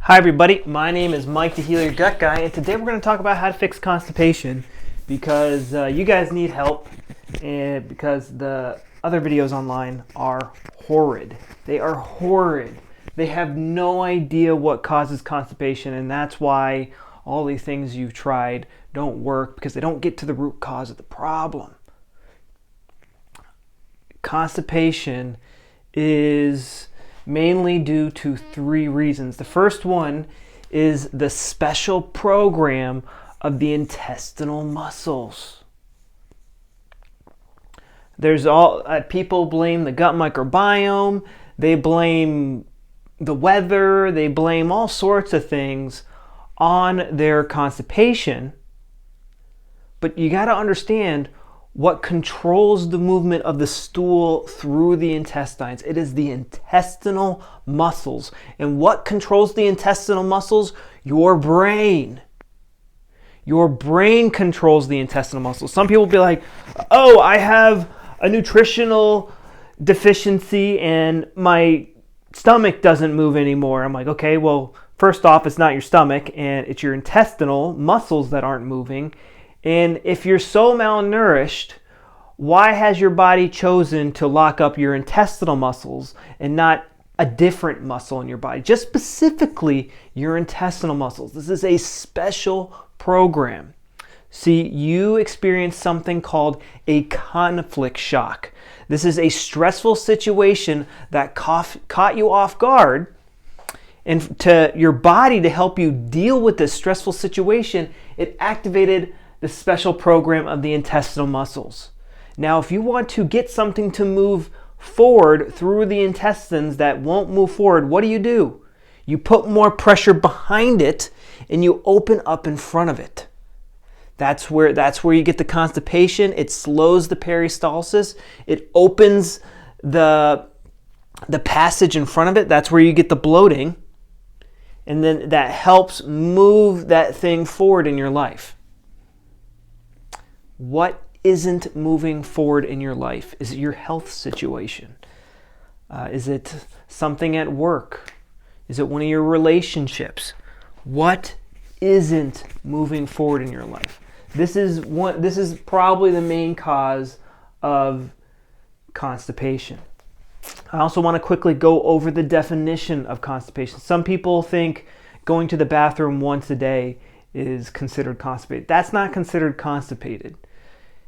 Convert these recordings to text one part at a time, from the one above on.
Hi everybody, my name is Mike the Healer Gut Guy, and today we're going to talk about how to fix constipation because you guys need help, and because the other videos online are horrid. They are horrid. They have no idea what causes constipation, and that's why all these things you've tried don't work, because they don't get to the root cause of the problem. Constipation is mainly due to three reasons. The first one is the special program of the intestinal muscles. There's people blame the gut microbiome, they blame the weather, they blame all sorts of things on their constipation. But you got to understand what controls the movement of the stool through the intestines. It is the intestinal muscles. And what controls the intestinal muscles? Your brain. Your brain controls the intestinal muscles. Some people will be like, oh, I have a nutritional deficiency and my stomach doesn't move anymore. I'm like, okay, well, first off, it's not your stomach and it's your intestinal muscles that aren't moving. And if you're so malnourished, why has your body chosen to lock up your intestinal muscles and not a different muscle in your body? Just specifically your intestinal muscles. This is a special program. See, you experience something called a conflict shock. This is a stressful situation that caught you off guard. And to your body, to help you deal with this stressful situation, it activated the special program of the intestinal muscles. Now, if you want to get something to move forward through the intestines that won't move forward, what do? You put more pressure behind it and you open up in front of it. That's where you get the constipation. It slows the peristalsis. It opens the passage in front of it. That's where you get the bloating. And then that helps move that thing forward in your life. What isn't moving forward in your life? Is it your health situation? Is it something at work? Is it one of your relationships? What isn't moving forward in your life? This is probably the main cause of constipation. I also want to quickly go over the definition of constipation. Some people think going to the bathroom once a day is considered constipated. That's not considered constipated.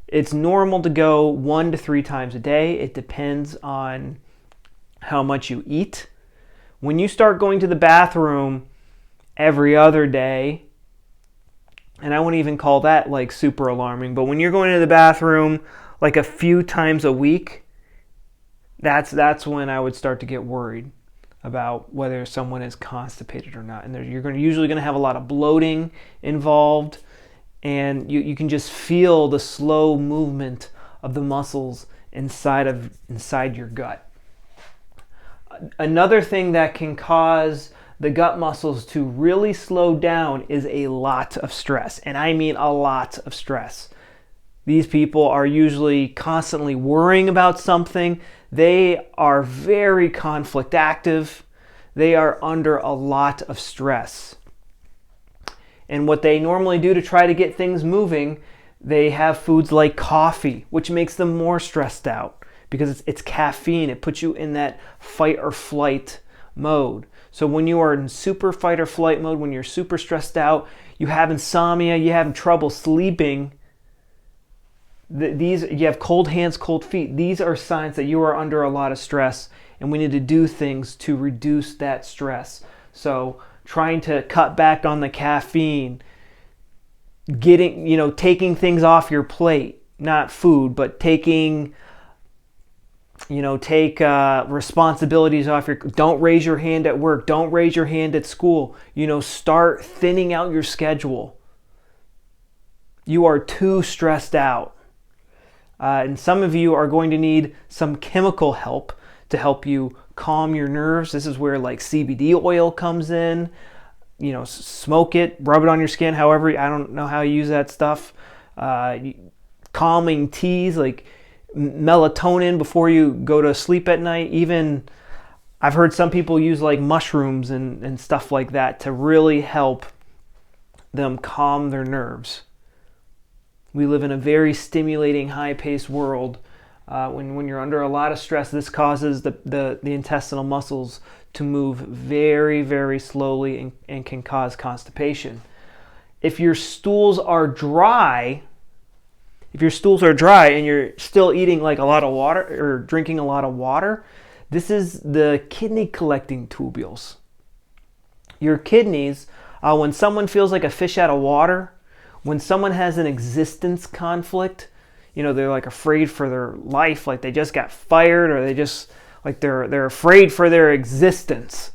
It's normal to go 1 to 3 times a day. It depends on how much you eat. When you start going to the bathroom every other day, and I wouldn't even call that like super alarming, but when you're going to the bathroom like a few times a week, that's when I would start to get worried about whether someone is constipated or not. And you're usually going to have a lot of bloating involved. And you can just feel the slow movement of the muscles inside your gut. Another thing that can cause the gut muscles to really slow down is a lot of stress. And I mean a lot of stress. These people are usually constantly worrying about something. They are very conflict active. They are under a lot of stress. And what they normally do to try to get things moving, they have foods like coffee, which makes them more stressed out because it's caffeine. It puts you in that fight or flight mode. So when you are in super fight or flight mode, when you're super stressed out, you have insomnia, you have trouble sleeping, you have cold hands, cold feet. These are signs that you are under a lot of stress, and we need to do things to reduce that stress. So trying to cut back on the caffeine, taking things off your plate, not food, but take responsibilities off don't raise your hand at work, don't raise your hand at school, start thinning out your schedule. You are too stressed out. And some of you are going to need some chemical help to help you calm your nerves. This is where like CBD oil comes in. Smoke it, rub it on your skin. However, I don't know how you use that stuff. Calming teas like melatonin before you go to sleep at night. Even I've heard some people use like mushrooms and stuff like that to really help them calm their nerves. We live in a very stimulating, high-paced world. When you're under a lot of stress, this causes the intestinal muscles to move very, very slowly and can cause constipation. If your stools are dry, and you're still eating like a lot of water or drinking a lot of water, this is the kidney collecting tubules. Your kidneys, when someone feels like a fish out of water, when someone has an existence conflict, they're like afraid for their life, like they just got fired, or they just like they're afraid for their existence.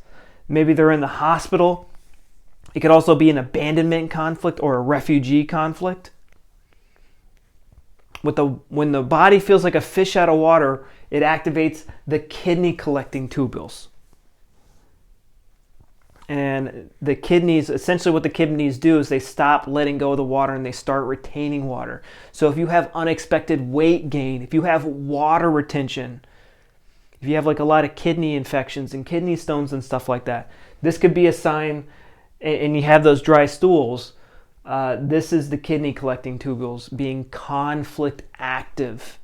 Maybe they're in the hospital. It could also be an abandonment conflict or a refugee conflict. When the body feels like a fish out of water, it activates the kidney collecting tubules. And the kidneys, essentially what the kidneys do is they stop letting go of the water and they start retaining water. So if you have unexpected weight gain, if you have water retention, if you have like a lot of kidney infections and kidney stones and stuff like that, this could be a sign, and you have those dry stools, this is the kidney collecting tubules being conflict active.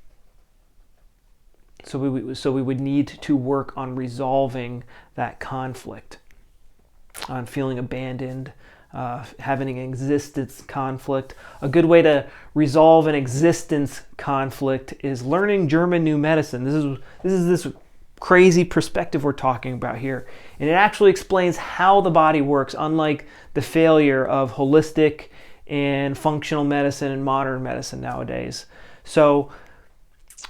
So we would need to work on resolving that conflict, on feeling abandoned, having an existence conflict. A good way to resolve an existence conflict is learning German New Medicine. This is this crazy perspective we're talking about here. And it actually explains how the body works, unlike the failure of holistic and functional medicine and modern medicine nowadays. So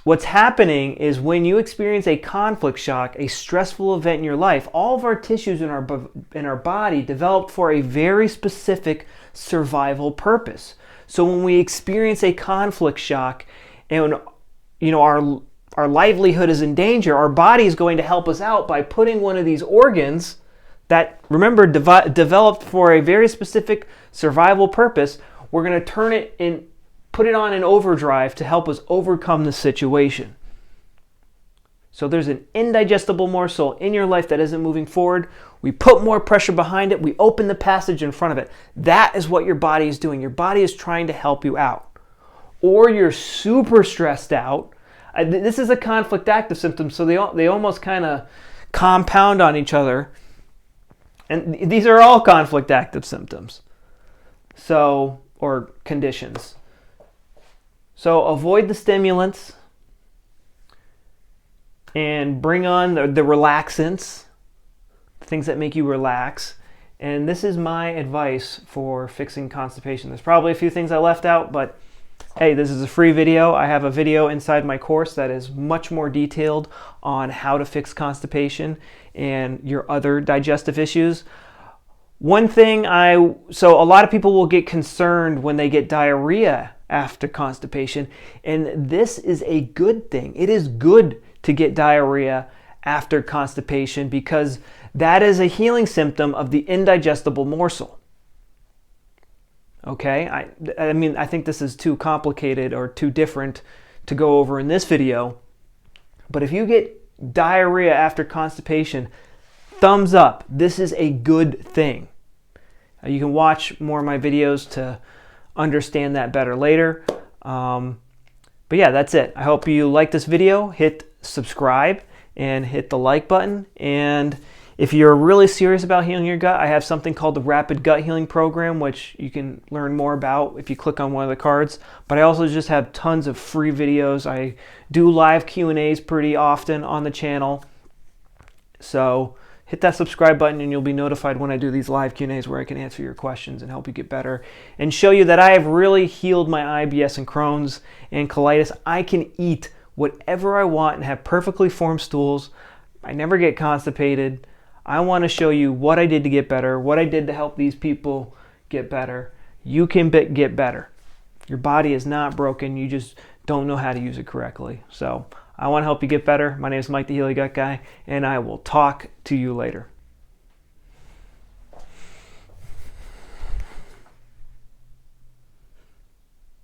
what's happening is when you experience a conflict shock, a stressful event in your life, all of our tissues in our body developed for a very specific survival purpose. So when we experience a conflict shock and our livelihood is in danger, our body is going to help us out by putting one of these organs that, remember, developed for a very specific survival purpose. We're going to turn it in, put it on an overdrive to help us overcome the situation. So there's an indigestible morsel in your life that isn't moving forward. We put more pressure behind it. We open the passage in front of it. That is what your body is doing. Your body is trying to help you out. Or you're super stressed out. This is a conflict active symptom, so they almost kind of compound on each other. And these are all conflict active symptoms. Or conditions. So avoid the stimulants and bring on the relaxants, things that make you relax. And this is my advice for fixing constipation. There's probably a few things I left out, but hey, this is a free video. I have a video inside my course that is much more detailed on how to fix constipation and your other digestive issues. One thing so a lot of people will get concerned when they get diarrhea after constipation, and this is a good thing. It is good to get diarrhea after constipation because that is a healing symptom of the indigestible morsel. Okay, I think this is too complicated or too different to go over in this video, but if you get diarrhea after constipation, thumbs up. This is a good thing. You can watch more of my videos to understand that better later. But yeah, that's it. I hope you like this video. Hit subscribe and hit the like button. And if you're really serious about healing your gut, I have something called the Rapid Gut Healing Program, which you can learn more about if you click on one of the cards. But I also just have tons of free videos. I do live Q&As pretty often on the channel. So hit that subscribe button and you'll be notified when I do these live Q&As where I can answer your questions and help you get better and show you that I have really healed my IBS and Crohn's and colitis. I can eat whatever I want and have perfectly formed stools. I never get constipated. I want to show you what I did to get better, what I did to help these people get better. You can get better. Your body is not broken. You just don't know how to use it correctly. So I want to help you get better. My name is Mike the Healy Gut Guy, and I will talk to you later.